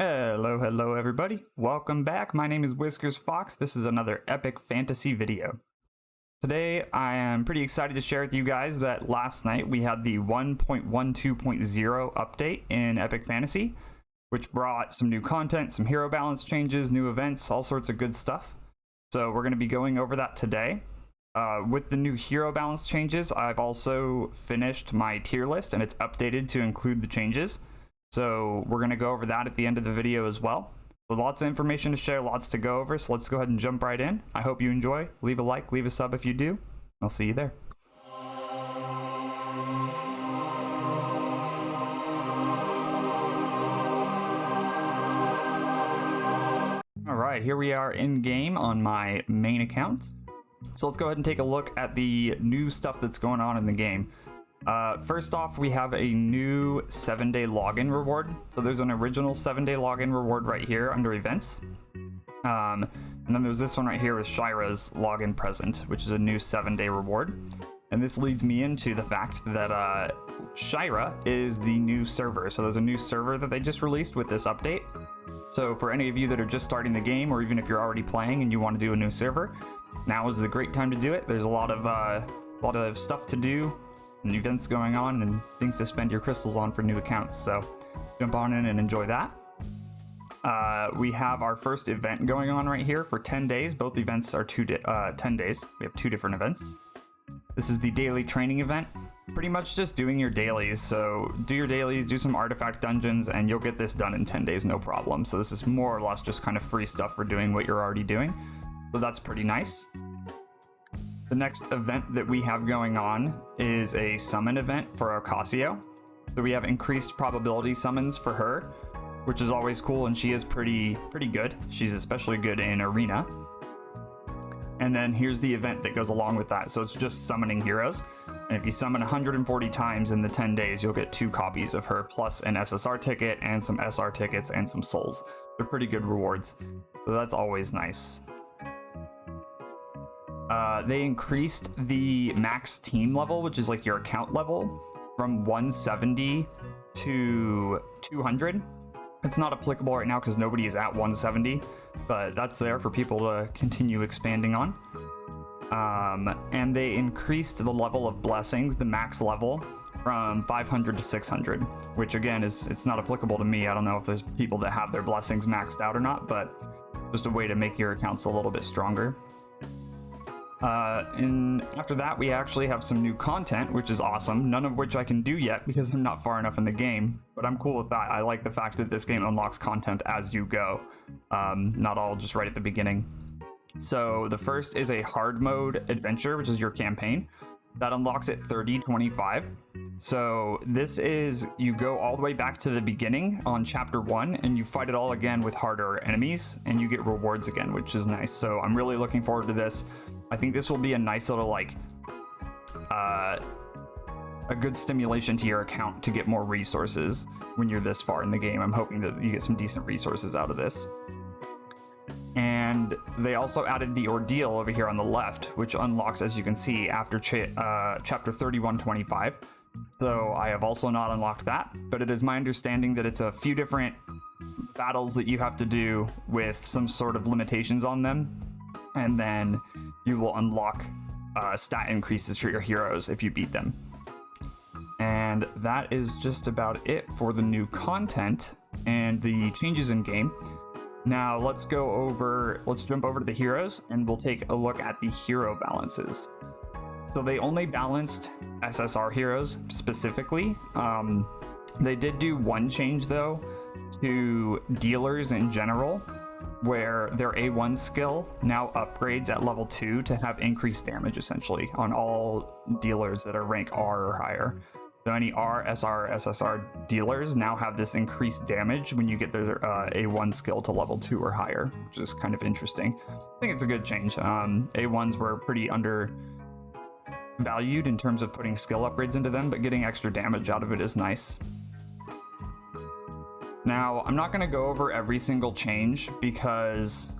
Hello everybody. Welcome back. My name is Whiskers Fox. This is another epic fantasy video. Today I am pretty excited to share with you guys that last night we had the 1.12.0 update in Epic Fantasy, which brought some new content, some hero balance changes, new events, all sorts of good stuff. So we're going to be going over that today. With the new hero balance changes, I've also finished my tier list and it's updated to include the changes. So we're going to go over that at the end of the video as well. So lots of information to share, lots to go over, so let's go ahead and jump right in. I hope you enjoy. Leave a like, leave a sub if you do. I'll see you there. Alright, here we are in game on my main account. So let's go ahead and take a look at the new stuff that's going on in the game. First off, we have a new 7-day login reward. So there's an original 7-day login reward right here under events. And then there's this one right here with Shira's login present, which is a new 7-day reward. And this leads me into the fact that Shira is the new server. So there's a new server that they just released with this update. So for any of you that are just starting the game, or even if you're already playing and you want to do a new server, now is a great time to do it. There's a lot of stuff to do, and events going on, and things to spend your crystals on for new accounts. So jump on in and enjoy that. We have our first event going on right here for 10 days. Both events are 10 days. We have two different events. This is the daily training event. Pretty much just doing your dailies. So do your dailies, do some artifact dungeons, and you'll get this done in 10 days, no problem. So this is more or less just kind of free stuff for doing what you're already doing. So that's pretty nice. The next event that we have going on is a summon event for Ocasio. So we have increased probability summons for her, which is always cool, and she is pretty good. She's especially good in Arena. And then here's the event that goes along with that. So it's just summoning heroes. And if you summon 140 times in the 10 days, you'll get 2 copies of her, plus an SSR ticket and some SR tickets and some souls. They're pretty good rewards. So that's always nice. They increased the max team level, which is like your account level, from 170 to 200. It's not applicable right now because nobody is at 170, but that's there for people to continue expanding on. And they increased the level of blessings, the max level, from 500 to 600, which again it's not applicable to me. I don't know if there's people that have their blessings maxed out or not, but just a way to make your accounts a little bit stronger. And after that, we actually have some new content, which is awesome. None of which I can do yet because I'm not far enough in the game, but I'm cool with that. I like the fact that this game unlocks content as you go, not all just right at the beginning. So the first is a hard mode adventure, which is your campaign. That unlocks at 30:25. So this is, you go all the way back to the beginning on chapter 1 and you fight it all again with harder enemies and you get rewards again, which is nice. So I'm really looking forward to this. I think this will be a nice little like a good stimulation to your account to get more resources when you're this far in the game. I'm hoping that you get some decent resources out of this. And they also added the ordeal over here on the left, which unlocks, as you can see, after chapter 31:25. So I have also not unlocked that, but it is my understanding that it's a few different battles that you have to do with some sort of limitations on them, and then you will unlock stat increases for your heroes if you beat them. And that is just about it for the new content and the changes in game. Now let's jump over to the heroes and we'll take a look at the hero balances. So they only balanced SSR heroes specifically. They did do one change though to dealers in general, where their A1 skill now upgrades at level 2 to have increased damage essentially on all dealers that are rank R or higher. So any R, SR, SSR dealers now have this increased damage when you get their A1 skill to level 2 or higher, which is kind of interesting. I think it's a good change. A1s were pretty undervalued in terms of putting skill upgrades into them, but getting extra damage out of it is nice. Now, I'm not going to go over every single change because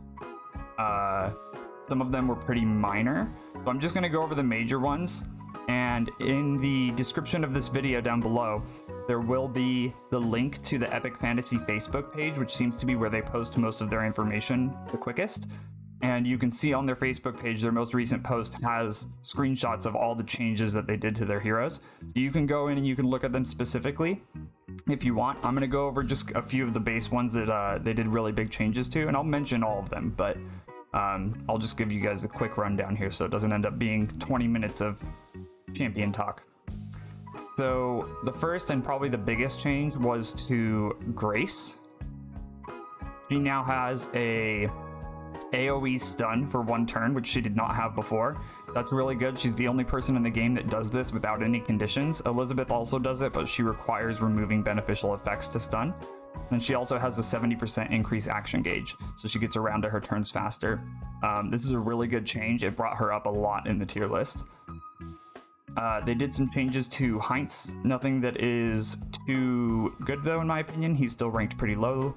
some of them were pretty minor, so I'm just going to go over the major ones. And in the description of this video down below, there will be the link to the Epic Fantasy Facebook page, which seems to be where they post most of their information the quickest. And you can see on their Facebook page, their most recent post has screenshots of all the changes that they did to their heroes. You can go in and you can look at them specifically if you want. I'm going to go over just a few of the base ones that they did really big changes to, and I'll mention all of them, but I'll just give you guys the quick rundown here so it doesn't end up being 20 minutes of champion talk. So the first and probably the biggest change was to Grace. She now has a AoE stun for 1 turn, which she did not have before. That's really good. She's the only person in the game that does this without any conditions. Elizabeth also does it, but she requires removing beneficial effects to stun. And she also has a 70% increase action gauge, so she gets around to her turns faster. This is a really good change. It brought her up a lot in the tier list. They did some changes to Heinz. Nothing that is too good though, in my opinion. He's still ranked pretty low.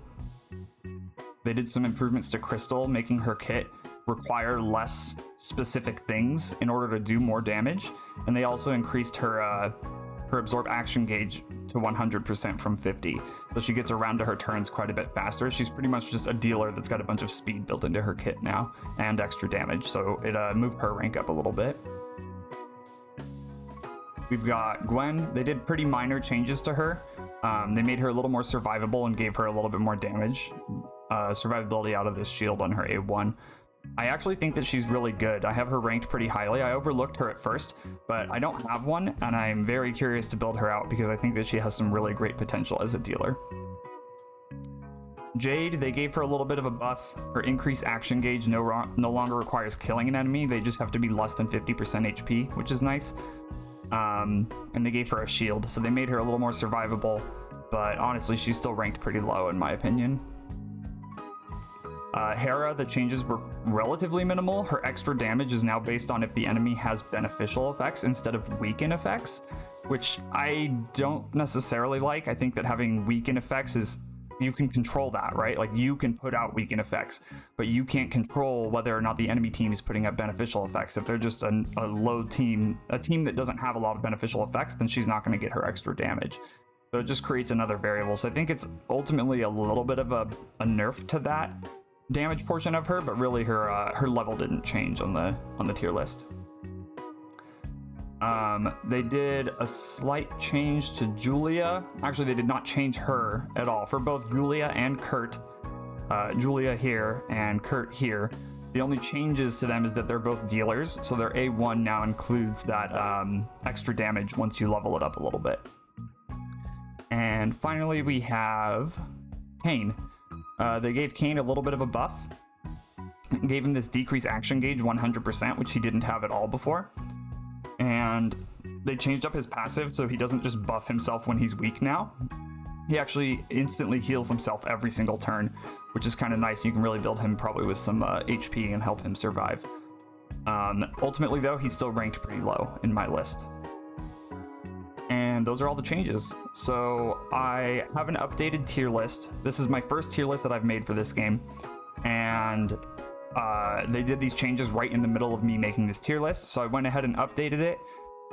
They did some improvements to Crystal, making her kit require less specific things in order to do more damage. And they also increased her absorb action gauge to 100% from 50. So she gets around to her turns quite a bit faster. She's pretty much just a dealer that's got a bunch of speed built into her kit now and extra damage. So it moved her rank up a little bit. We've got Gwen. They did pretty minor changes to her. They made her a little more survivable and gave her a little bit more damage. Survivability out of this shield on her A1. I actually think that she's really good. I have her ranked pretty highly. I overlooked her at first, but I don't have one, and I'm very curious to build her out because I think that she has some really great potential as a dealer. Jade, they gave her a little bit of a buff. Her increased action gauge no longer requires killing an enemy. They just have to be less than 50% HP, which is nice. And they gave her a shield, so they made her a little more survivable, but honestly, she's still ranked pretty low in my opinion. Hera, the changes were relatively minimal. Her extra damage is now based on if the enemy has beneficial effects instead of weaken effects, which I don't necessarily like. I think that having weaken effects is, you can control that, right? Like you can put out weaken effects, but you can't control whether or not the enemy team is putting up beneficial effects. If they're just a low team, a team that doesn't have a lot of beneficial effects, then she's not going to get her extra damage. So it just creates another variable. So I think it's ultimately a little bit of a nerf to that damage portion of her, but really her level didn't change on the tier list. They did a slight change to Julia. Actually, they did not change her at all. For both Julia and Kurt, Julia here and Kurt here, the only changes to them is that they're both dealers, so their A1 now includes that extra damage once you level it up a little bit. And finally, we have Kane. They gave Kane a little bit of a buff. Gave him this decreased action gauge 100%, which he didn't have at all before. And they changed up his passive so he doesn't just buff himself when he's weak now. He actually instantly heals himself every single turn, which is kind of nice. You can really build him probably with some HP and help him survive. Ultimately, though, he's still ranked pretty low in my list. And those are all the changes. So I have an updated tier list. This is my first tier list that I've made for this game. And they did these changes right in the middle of me making this tier list. So I went ahead and updated it.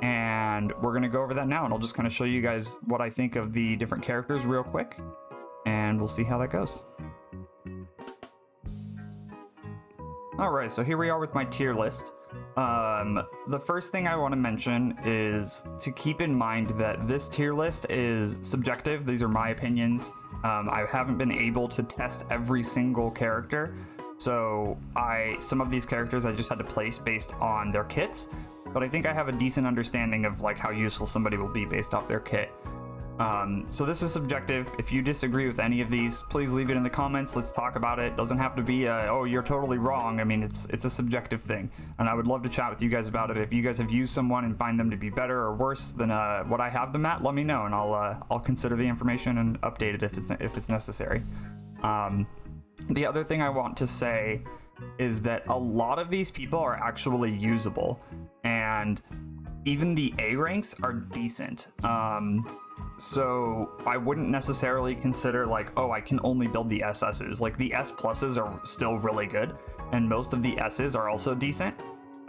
And we're going to go over that now. And I'll just kind of show you guys what I think of the different characters real quick. And we'll see how that goes. Alright, so here we are with my tier list. The first thing I want to mention is to keep in mind that this tier list is subjective. These are my opinions. I haven't been able to test every single character, so some of these characters I just had to place based on their kits, but I think I have a decent understanding of like how useful somebody will be based off their kit. So this is subjective. If you disagree with any of these, please leave it in the comments. Let's talk about it. It doesn't have to be oh, you're totally wrong. I mean, it's a subjective thing, and I would love to chat with you guys about it. If you guys have used someone and find them to be better or worse than what I have them at, let me know, and I'll consider the information and update it if it's necessary. The other thing I want to say is that a lot of these people are actually usable, and even the A ranks are decent. So I wouldn't necessarily consider like, oh, I can only build the SSs. Like the S pluses are still really good, and most of the S's are also decent.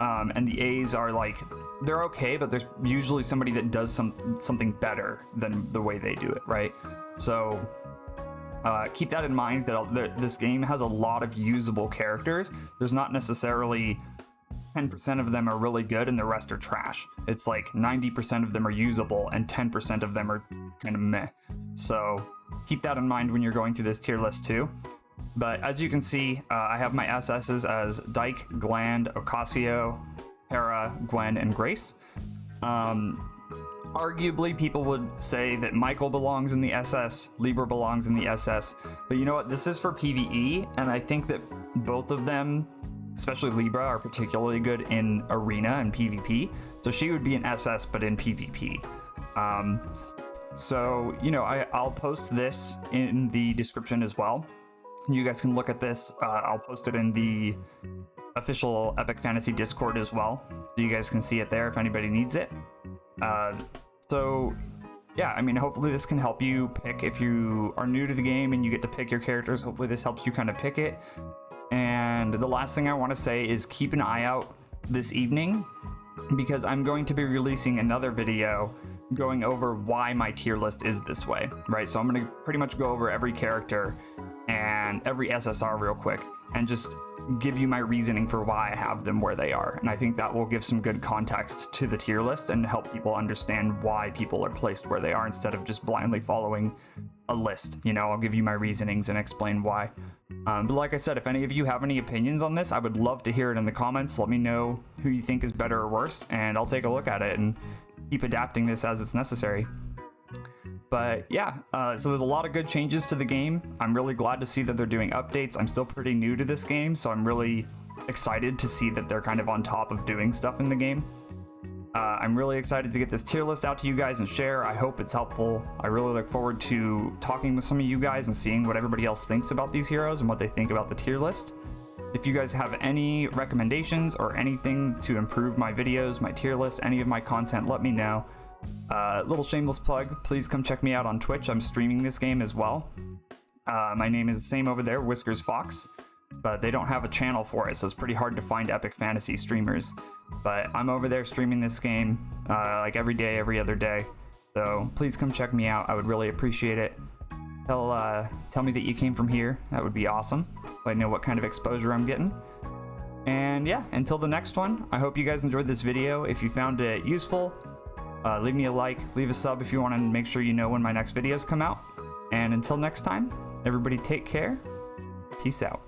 and the A's are like, they're okay, but there's usually somebody that does something better than the way they do it, right? So keep that in mind, that this game has a lot of usable characters. There's not necessarily 10% of them are really good and the rest are trash. It's like 90% of them are usable and 10% of them are kind of meh. So keep that in mind when you're going through this tier list too. But as you can see, I have my SSs as Dyke, Gland, Ocasio, Hera, Gwen, and Grace. Arguably, people would say that Michael belongs in the SS, Libra belongs in the SS, but you know what? This is for PvE, and I think that both of them, especially Libra, are particularly good in Arena and PvP, so she would be an SS, but in PvP. So, you know, I'll post this in the description as well. You guys can look at this. I'll post it in the official Epic Fantasy Discord as well, so you guys can see it there if anybody needs it. So yeah, I mean, hopefully this can help you pick if you are new to the game and you get to pick your characters. Hopefully this helps you kind of pick it. And the last thing I want to say is keep an eye out this evening, because I'm going to be releasing another video going over why my tier list is this way, right? So I'm going to pretty much go over every character and every SSR real quick and just give you my reasoning for why I have them where they are. And I think that will give some good context to the tier list and help people understand why people are placed where they are instead of just blindly following a list. You know, I'll give you my reasonings and explain why. But like I said, if any of you have any opinions on this, I would love to hear it in the comments. Let me know who you think is better or worse, and I'll take a look at it and keep adapting this as it's necessary. But yeah, so there's a lot of good changes to the game. I'm really glad to see that they're doing updates. I'm still pretty new to this game, so I'm really excited to see that they're kind of on top of doing stuff in the game. I'm really excited to get this tier list out to you guys and share. I hope it's helpful. I really look forward to talking with some of you guys and seeing what everybody else thinks about these heroes and what they think about the tier list. If you guys have any recommendations or anything to improve my videos, my tier list, any of my content, let me know. Little shameless plug, please come check me out on Twitch. I'm streaming this game as well. My name is the same over there, Whiskers Fox, but they don't have a channel for it, so it's pretty hard to find Epic Fantasy streamers. But I'm over there streaming this game like every day, every other day. So please come check me out. I would really appreciate it. Tell me that you came from here. That would be awesome. So I know what kind of exposure I'm getting. And yeah, until the next one, I hope you guys enjoyed this video. If you found it useful, leave me a like, leave a sub if you want to make sure you know when my next videos come out. And until next time, everybody take care. Peace out.